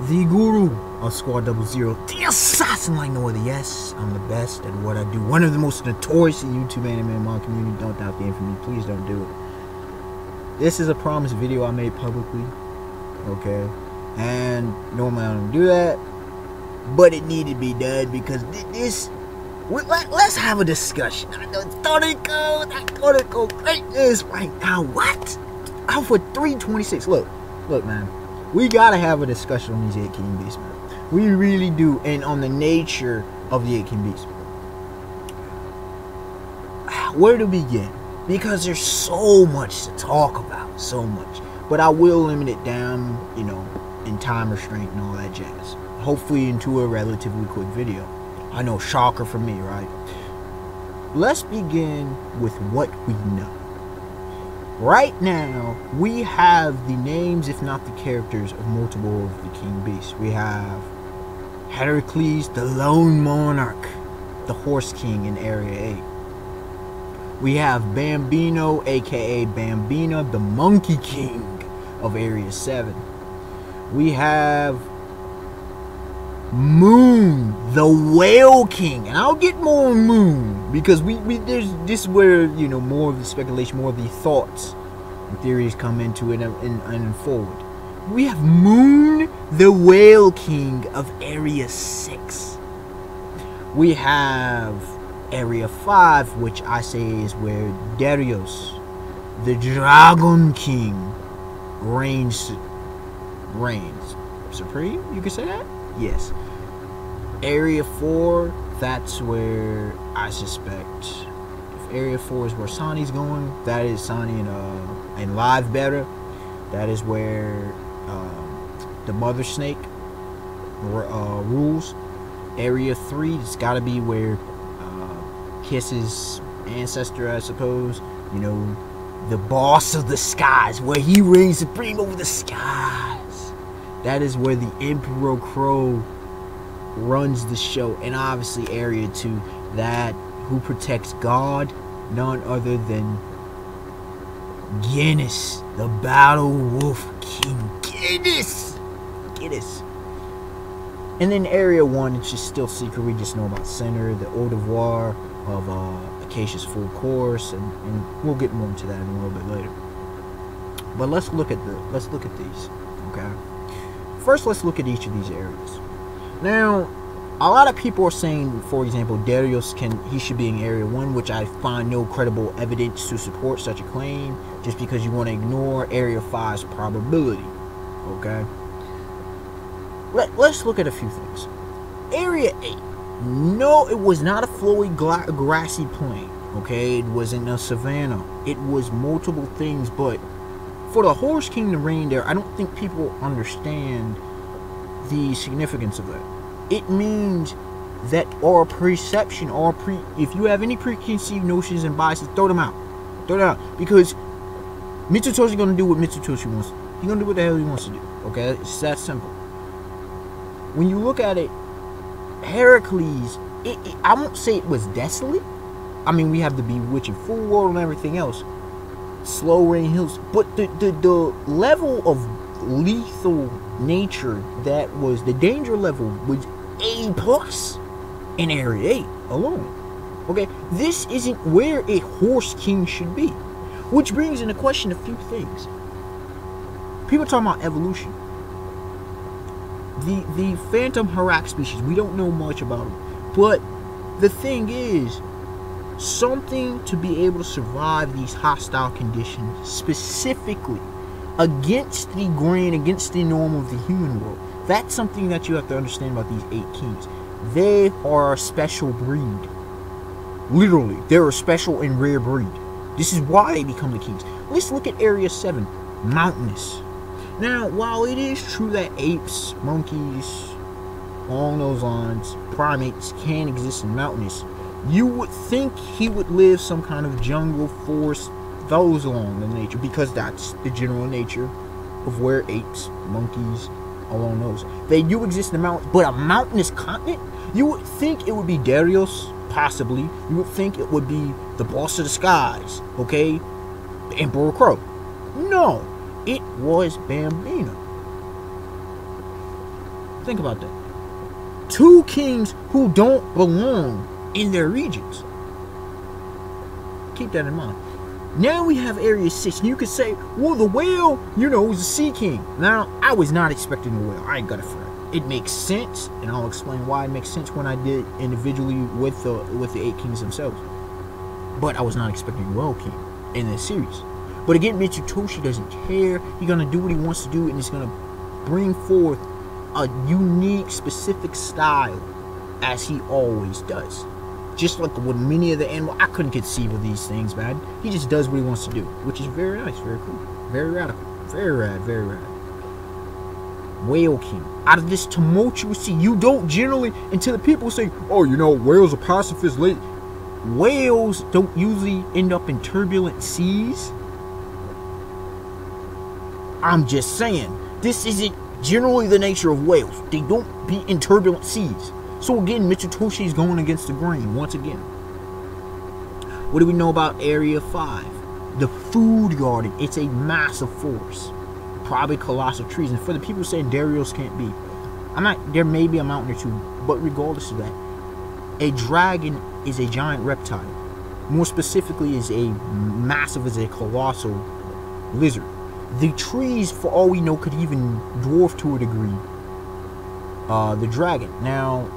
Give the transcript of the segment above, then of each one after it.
the guru of Squad 00, the assassin like no other. Yes, I'm the best at what I do. One of the most notorious in YouTube anime in my community. Don't doubt the infamy. Please don't do it. This is a promise video I made publicly. Okay, and normally I don't do that, but it needed to be done because this. Let's have a discussion. I know Toriko greatness right now. What? Out for 326. Look, man. We gotta have a discussion on these 8 King Beasts, man. We really do, and on the nature of the 8 King Beasts. Where to begin? Because there's so much to talk about, so much. But I will limit it down, you know, in time restraint and all that jazz. Hopefully into a relatively quick video. I know, shocker for me, right? Let's begin with what we know. Right now, we have the names, if not the characters, of multiple of the King Beasts. We have Heracles, the Lone Monarch, the Horse King in Area 8. We have Bambino, aka Bambina, the Monkey King of Area 7. We have Moon, the Whale King, and I'll get more on Moon because this is where, you know, more of the speculation, more of the thoughts and theories come into it and unfold. We have Moon, the Whale King of Area 6. We have Area 5, which I say is where Darius, the Dragon King, reigns supreme. You could say that. Yes. Area 4, that's where I suspect. If Area 4 is where Sani's going, that is Sani and Live Better. That is where the Mother Snake rules. Area 3, it's got to be where Kiss's ancestor, I suppose. You know, the boss of the skies, where he reigns supreme over the skies. That is where the Emperor Crow runs the show. And obviously Area 2, that who protects God, none other than Guinness, the Battle Wolf King. Guinness. And then Area 1, it's just still secret. We just know about Center, the Au Devoir of Acacia's Full Course, and we'll get more into that in a little bit later. But let's look at these. Okay. First, let's look at each of these areas. Now, a lot of people are saying, for example, Darius he should be in Area 1, which I find no credible evidence to support such a claim, just because you want to ignore Area 5's probability. Okay? Let's look at a few things. Area 8. No, it was not a flowy grassy plain. Okay? It wasn't a savanna. It was multiple things, but for the Horse King to reign there, I don't think people understand the significance of that. It means that our perception, if you have any preconceived notions and biases, throw them out. Because Mitsutoshi gonna do what Mitsutoshi wants. He's gonna do what the hell he wants to do. Okay, it's that simple. When you look at it, Heracles, I won't say it was desolate. I mean, we have the bewitching full world and everything else. Slow rain hills, but the level of lethal nature, that was the danger level, was A+ in Area 8 alone. Okay, this isn't where a Horse King should be, which brings into question a few things. People talking about evolution. The Phantom Harak species, we don't know much about them, but the thing is, something to be able to survive these hostile conditions, specifically against the grain, against the norm of the human world. That's something that you have to understand about these 8 kings. They are a special breed. Literally, they're a special and rare breed. This is why they become the kings. Let's look at Area 7, mountainous. Now, while it is true that apes, monkeys, along those lines, primates can exist in mountainous, you would think he would live some kind of jungle, forest, those along the nature, because that's the general nature of where apes, monkeys, along those. They do exist in the mountains, but a mountainous continent? You would think it would be Darius, possibly. You would think it would be the boss of the skies, okay? The Emperor Crow. No, it was Bambino. Think about that. 2 kings who don't belong in their regions. Keep that in mind. Now we have Area 6, and you could say, well, the whale, you know, is a sea king. Now, I was not expecting the whale. I ain't got it for it. It makes sense, and I'll explain why it makes sense when I did individually with the 8 kings themselves. But I was not expecting a whale king in this series. But again, Mitsutoshi doesn't care. He's gonna do what he wants to do, and he's gonna bring forth a unique, specific style, as he always does. Just like with many of the animals, I couldn't conceive of these things, man. He just does what he wants to do, which is very nice, very cool, very radical, very rad, very rad. Whale King. Out of this tumultuous sea, you don't generally, until the people say, oh, you know, whales are pacifist late. Whales don't usually end up in turbulent seas. I'm just saying, this isn't generally the nature of whales. They don't be in turbulent seas. So again, Mitsutoshi is going against the grain once again. What do we know about Area 5? The food garden. It's a massive force. Probably colossal trees. And for the people saying Darius can't be, there may be a mountain or two, but regardless of that, a dragon is a giant reptile. More specifically, is a colossal lizard. The trees, for all we know, could even dwarf to a degree the dragon. Now,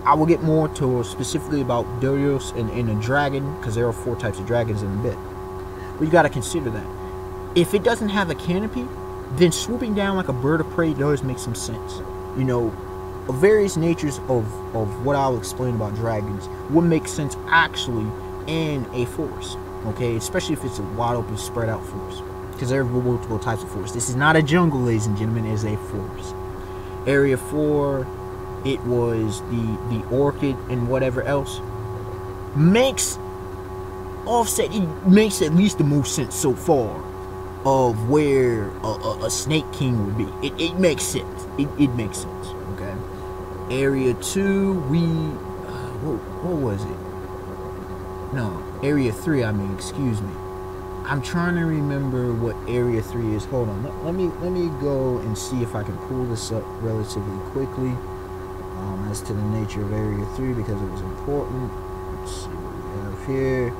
I will get more to specifically about Darius and a dragon, because there are 4 types of dragons in a bit. But you got to consider that. If it doesn't have a canopy, then swooping down like a bird of prey does make some sense. You know, various natures of what I'll explain about dragons would make sense actually in a forest. Okay, especially if it's a wide open, spread out forest. Because there are multiple types of forest. This is not a jungle, ladies and gentlemen, it is a forest. Area 4, it was the orchid and whatever else. Makes offset, it makes at least the most sense so far of where a snake king would be. It makes sense. It makes sense. Okay. Area 2, what was it? No, Area 3. I mean, excuse me. I'm trying to remember what Area 3 is. Hold on. Let me go and see if I can pull this up relatively quickly. As to the nature of Area 3, because it was important. Let's see what we have here.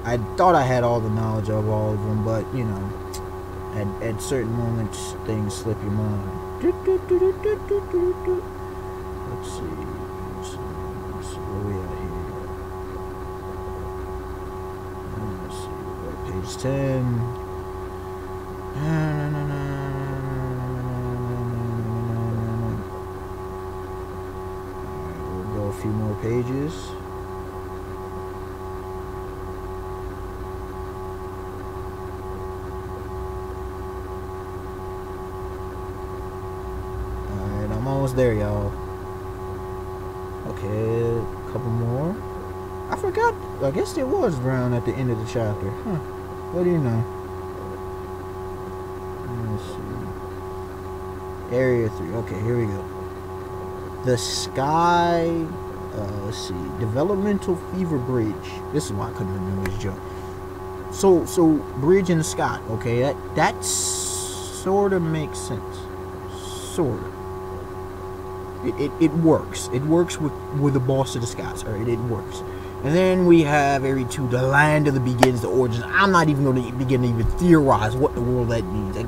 I thought I had all the knowledge of all of them, but you know, at certain moments things slip your mind. Let's see where we at here. Let's see, page 10. Alright, we'll go a few more pages. Almost there, y'all. Okay, a couple more. I forgot. I guess there was drown at the end of the chapter. Huh. What do you know? Let's see. Area 3. Okay, here we go. The sky. Let's see. Developmental Fever Bridge. This is why I couldn't remember this joke. So bridge in the sky. Okay, that sort of makes sense. Sort of. It works. It works with the boss of the skies. Alright, it works. And then we have Area 2, the land of the begins, the origins. I'm not even going to begin to even theorize what the world that means. Like,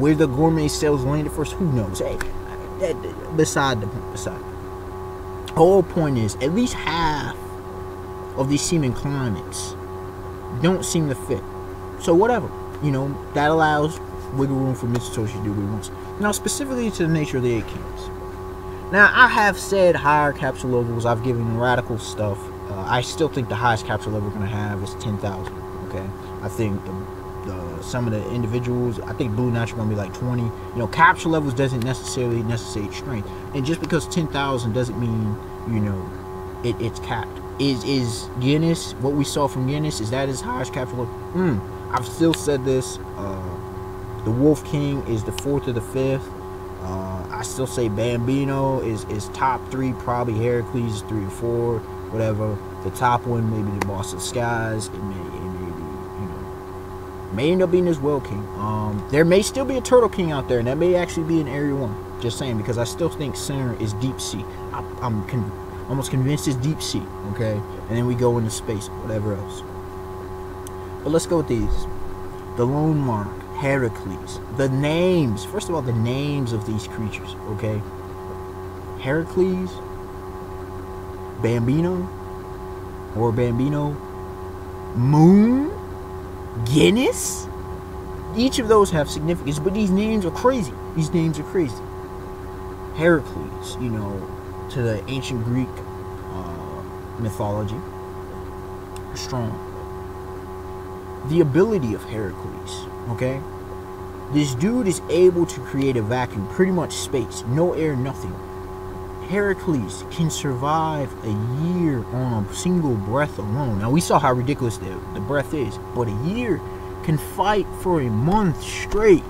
where the gourmet cells landed first, who knows? Hey, beside the point. The whole point is, at least half of these seeming climates don't seem to fit. So whatever, you know, that allows wiggle room for Mitsutoshi to do what he wants. Now, specifically to the nature of the 8 kings. Now, I have said higher capsule levels. I've given radical stuff. I still think the highest capsule level we're going to have is 10,000. Okay? I think some of the individuals, I think Blue Natural going to be like 20. You know, capsule levels doesn't necessarily necessitate strength. And just because 10,000 doesn't mean, you know, it's capped. Is Guinness, what we saw from Guinness, is that his highest capsule level? I've still said this. The Wolf King is the 4th or the 5th. I still say Bambino is top 3, probably Heracles is 3 or 4, whatever. The top one, maybe the Boss of the Skies. It may be, you know, may end up being this Whale King. There may still be a Turtle King out there, and that may actually be in Area 1. Just saying, because I still think center is deep sea. I'm almost convinced it's deep sea, okay? And then we go into space, whatever else. But let's go with these. The Lone Monarch, Heracles. The names. First of all, the names of these creatures, okay? Heracles, Bambino, or Bambino, Moon, Guinness. Each of those have significance, but these names are crazy. These names are crazy. Heracles, you know, to the ancient Greek mythology, strong. The ability of Heracles, okay? This dude is able to create a vacuum, pretty much space, no air, nothing. Heracles can survive a year on a single breath alone. Now, we saw how ridiculous the breath is, but a year can fight for a month straight.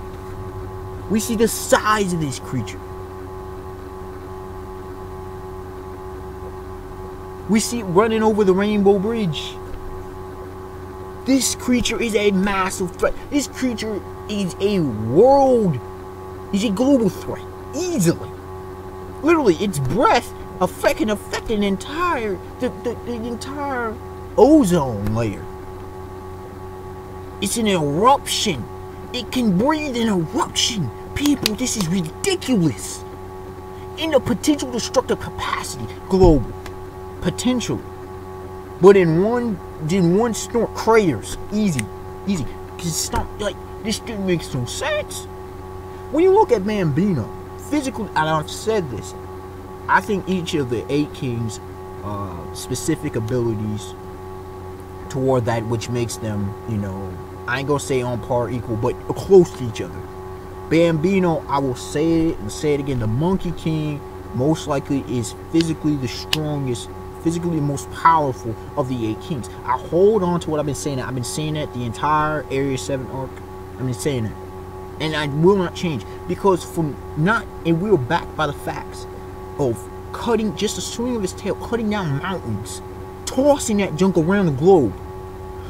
We see the size of this creature. We see it running over the Rainbow Bridge. This creature is a massive threat. This creature is a global threat, easily. Literally, its breath can affect an entire ozone layer. It's an eruption. It can breathe an eruption. People, this is ridiculous. In a potential destructive capacity, global. Potential. But in one snort, craters. Easy. Cause like, this didn't make no sense. When you look at Bambino, physical, and I've said this, I think each of the 8 kings specific abilities toward that which makes them, you know, I ain't gonna say on par, equal, but close to each other. Bambino, I will say it and say it again, the Monkey King most likely is physically the strongest, physically the most powerful of the 8 kings. I hold on to what I've been saying. I've been saying that the entire Area 7 arc. I've been saying it. And I will not change, because and we were backed by the facts of cutting, just a swing of his tail, cutting down mountains, tossing that junk around the globe,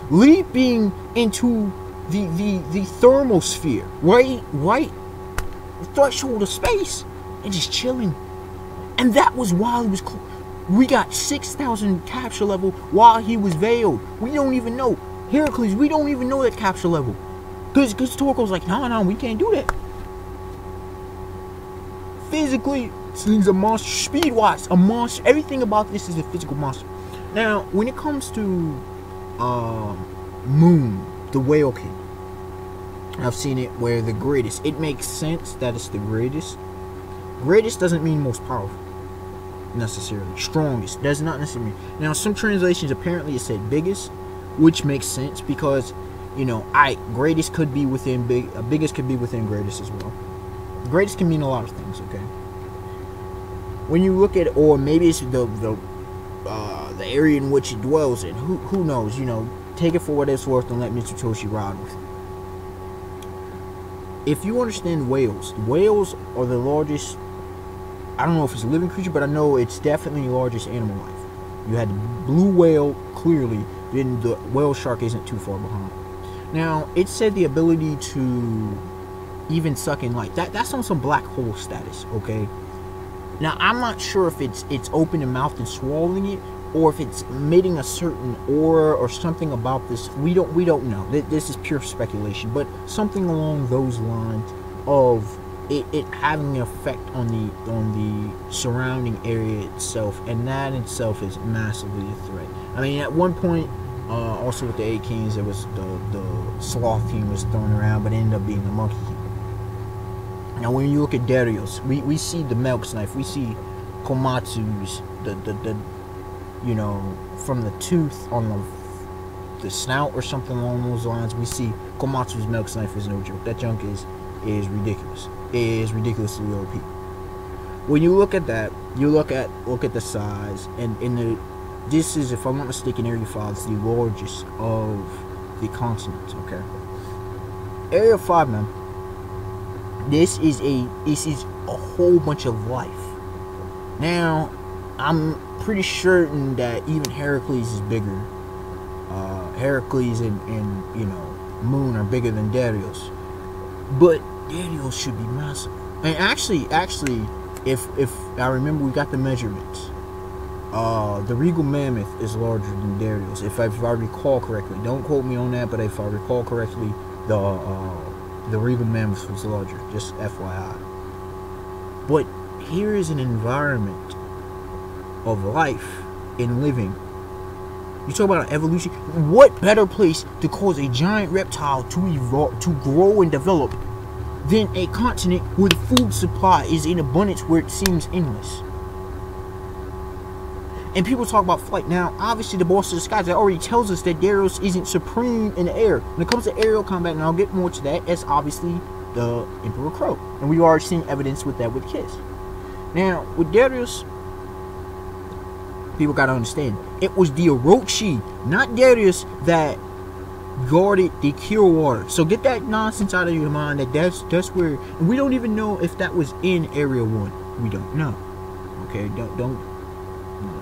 leaping into the thermosphere, right threshold of space, and just chilling. And that was while he was we got 6,000 capture level while he was veiled. We don't even know. Heracles, we don't even know that capture level. Because Toriko's like, no, we can't do that. Physically, this thing's a monster. Speed-wise, a monster. Everything about this is a physical monster. Now, when it comes to Moon, the Whale King, I've seen it where the greatest. It makes sense that it's the greatest. Greatest doesn't mean most powerful, necessarily. Strongest does not necessarily mean. Now, some translations, apparently it said biggest, which makes sense because, you know, greatest could be within biggest could be within greatest as well. Greatest can mean a lot of things, okay? When you look at, or maybe it's the area in which it dwells in. Who knows? You know, take it for what it's worth and let Mr. Toshi ride with it. If you understand whales are the largest. I don't know if it's a living creature, but I know it's definitely the largest animal life. You had the blue whale, clearly. Then the whale shark isn't too far behind. Now, it said the ability to even suck in light. That's on some black hole status, okay? Now, I'm not sure if it's open in mouth and swallowing it, or if it's emitting a certain aura or something about this. We don't know. This is pure speculation, but something along those lines of it having an effect on the surrounding area itself, and that itself is massively a threat. I mean, at one point, also with the 8 kings, there was the sloth king was thrown around, but it ended up being the monkey king. Now, when you look at Darius, we see the Melk's knife, we see Komatsu's the you know, from the tooth on the snout or something along those lines. We see Komatsu's Melk's knife is no joke. That junk is ridiculous. It is ridiculously OP. When you look at that, you look at the size, and this is, if I'm not mistaken, Area 5 is the largest of the continents. Okay, Area 5, man. This is a whole bunch of life. Now, I'm pretty certain that even Heracles is bigger. Heracles and you know, Moon are bigger than Darius, but Darius should be massive. And actually, if I remember, we got the measurements. The regal mammoth is larger than Darius, if I recall correctly. Don't quote me on that, but if I recall correctly, the regal mammoth was larger. Just FYI. But here is an environment of life and living. You talk about evolution. What better place to cause a giant reptile to evolve, to grow and develop, than a continent where the food supply is in abundance, where it seems endless? And people talk about flight. Now, obviously, the boss of the skies, that already tells us that Darius isn't supreme in the air. When it comes to aerial combat, and I'll get more to that, that's obviously the Emperor Crow. And we are seeing evidence with that with Kiss. Now, with Darius, people gotta understand, it was the Orochi, not Darius, that guarded the Cure Water. So get that nonsense out of your mind. That's where, and we don't even know if that was in Area 1. We don't know. Okay, don't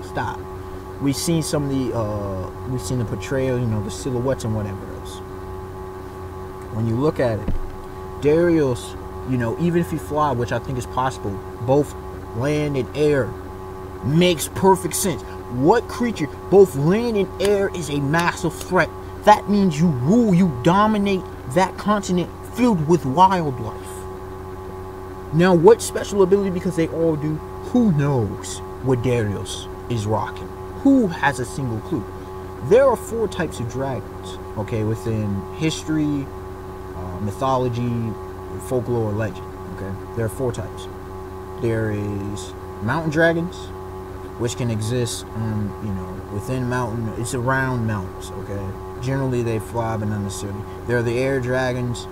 stop. We've seen some of the we've seen the portrayal, the silhouettes and whatever else. When you look at it, Darius, even if you fly, which I think is possible, both land and air, makes perfect sense. What creature, both land and air, is a massive threat? That means you rule, you dominate that continent filled with wildlife. Now, what special ability, because they all do, who knows what Darius is rocking? Who has a single clue? There are 4 types of dragons, okay, within history, mythology, folklore, legend, okay? There are 4 types. There is mountain dragons, which can exist within mountain. It's around mountains, okay? Generally, they fly, but not necessarily. There are the air dragons,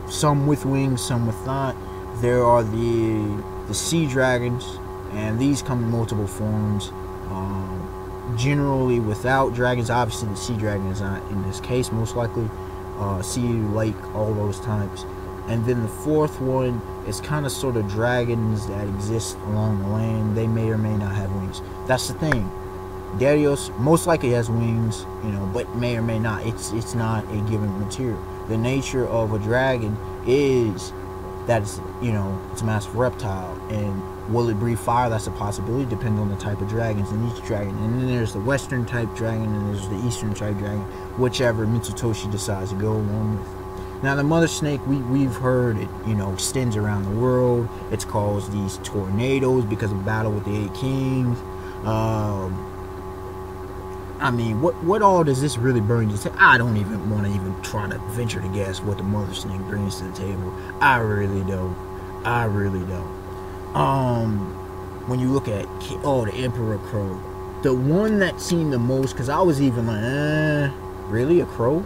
some with wings, some with not. There are the sea dragons, and these come in multiple forms. Generally, without dragons, obviously the sea dragon is not in this case, most likely. Sea, lake, all those types. And then the 4th one is kind of sort of dragons that exist along the land. They may or may not have wings. That's the thing. Darius most likely has wings, but may or may not. It's not a given material. The nature of a dragon is that it's a massive reptile, and will it breathe fire? That's a possibility, depending on the type of dragons in each dragon. And then there's the western type dragon, and there's the eastern type dragon, whichever Mitsutoshi decides to go along with. Now, the mother snake, we've heard it, extends around the world. It's caused these tornadoes because of battle with the 8 kings. I mean, what all does this really bring to? I don't even want to even try to venture to guess what the mother snake brings to the table. I really don't. When you look at the Emperor Crow, the one that seemed the most, because I was even like, really, a crow?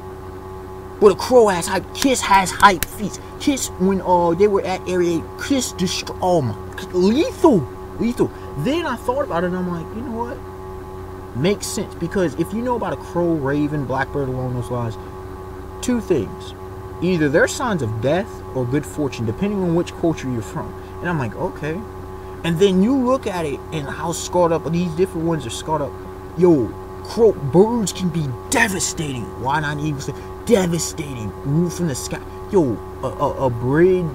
But a crow has hype. Kiss has hype feats. Kiss, when they were at Area 8, Kiss destroyed. Oh my, lethal. Then I thought about it, and I'm like, you know what? Makes sense, because if you know about a crow, raven, blackbird, along those lines, 2 things: either they're signs of death or good fortune, depending on which culture you're from. And I'm like, okay. And then you look at it and how scarred up these different ones are scarred up. Yo, crow birds can be devastating. Why not even say devastating? Move from the sky. Yo, a bird, in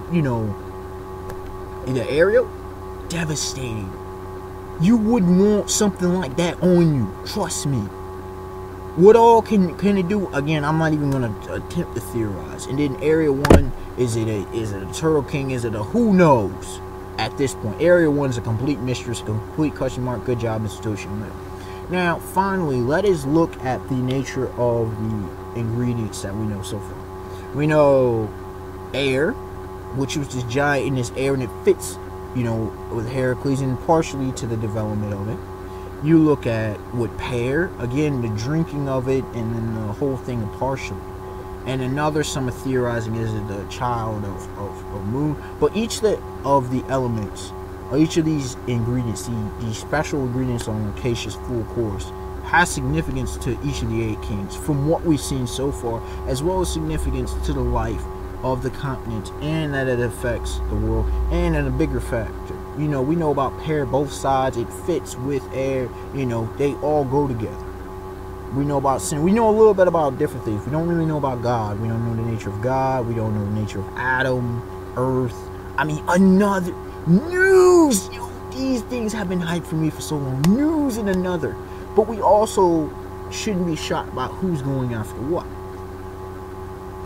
the area, devastating. You wouldn't want something like that on you. Trust me. What all can it do? Again, I'm not even going to attempt to theorize. And then Area 1, is it a Turtle King? Is it a who knows at this point? Area 1 is a complete mystery, complete question mark. Good job, institution. Now, finally, let us look at the nature of the ingredients that we know so far. We know air, which was this giant in this air, and it fits, with Heracles, and partially to the development of it. You look at with pear, again, the drinking of it, and then the whole thing partially. And another, some are theorizing, is the child of moon. But each of the elements, or each of these ingredients, these special ingredients on Acacia's full course, has significance to each of the 8 kings, from what we've seen so far, as well as significance to the life of the continent, and that it affects the world. And in a bigger factor, we know about pear, both sides, it fits with air, they all go together. We know about sin. We know a little bit about different things. We don't really know about God. We don't know the nature of God. We don't know the nature of Adam, Earth. I mean, another news. Yo, these things have been hyped for me for so long. News and another. But we also shouldn't be shocked about who's going after what.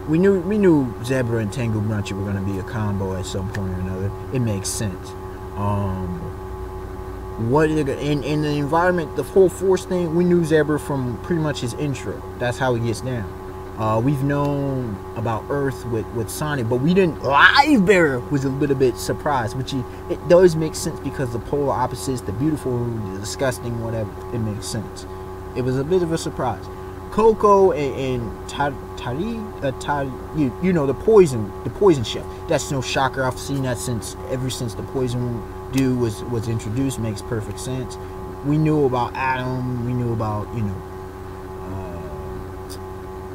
We knew Zebra and Tango Brunchy were going to be a combo at some point or another. It makes sense. What in the environment, the full force thing, we knew Zebra from pretty much his intro. That's how he gets down. We've known about Earth with Sonic, but we didn't. Live Bear was a little bit surprised, which it does make sense because the polar opposites, the beautiful, the disgusting, whatever, it makes sense. It was a bit of a surprise. Coco and Tari, you know, the poison chef. That's no shocker. I've seen that ever since the poison dude was introduced. Makes perfect sense. We knew about Adam. We knew about, you know,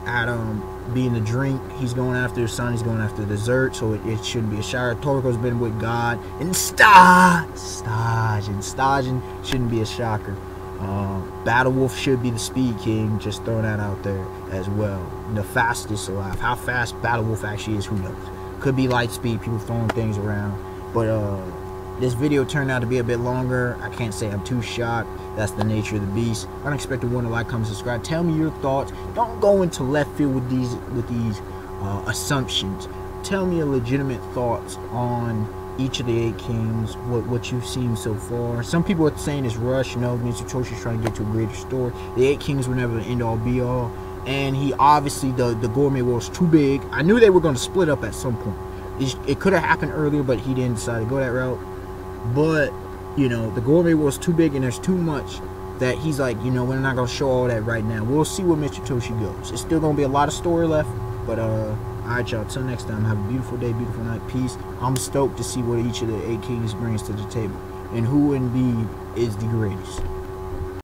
Adam being the drink. He's going after the sun. He's going after the dessert. So it shouldn't be a shocker. Toriko's been with God and Staging shouldn't be a shocker. Battle Wolf should be the Speed King, just throwing that out there as well. The fastest alive. How fast Battle Wolf actually is, who knows? Could be light speed, people throwing things around. But this video turned out to be a bit longer. I can't say I'm too shocked. That's the nature of the beast. Unexpected one to like, comment, subscribe. Tell me your thoughts. Don't go into left field with these assumptions. Tell me your legitimate thoughts on each of the 8 kings, what you've seen so far. Some people are saying it's rushed, you know, Mr. Toshi's trying to get to a greater story. The 8 kings were never the end all be all, and he obviously, the gourmet world's too big. I knew they were going to split up at some point. It could have happened earlier, but he didn't decide to go that route. But, you know, the gourmet world's too big and there's too much that he's like, you know, we're not going to show all that right now. We'll see where Mr. Toshi goes. It's still going to be a lot of story left, but alright, y'all, till next time, have a beautiful day, beautiful night, peace. I'm stoked to see what each of the 8 kings brings to the table and who indeed is the greatest.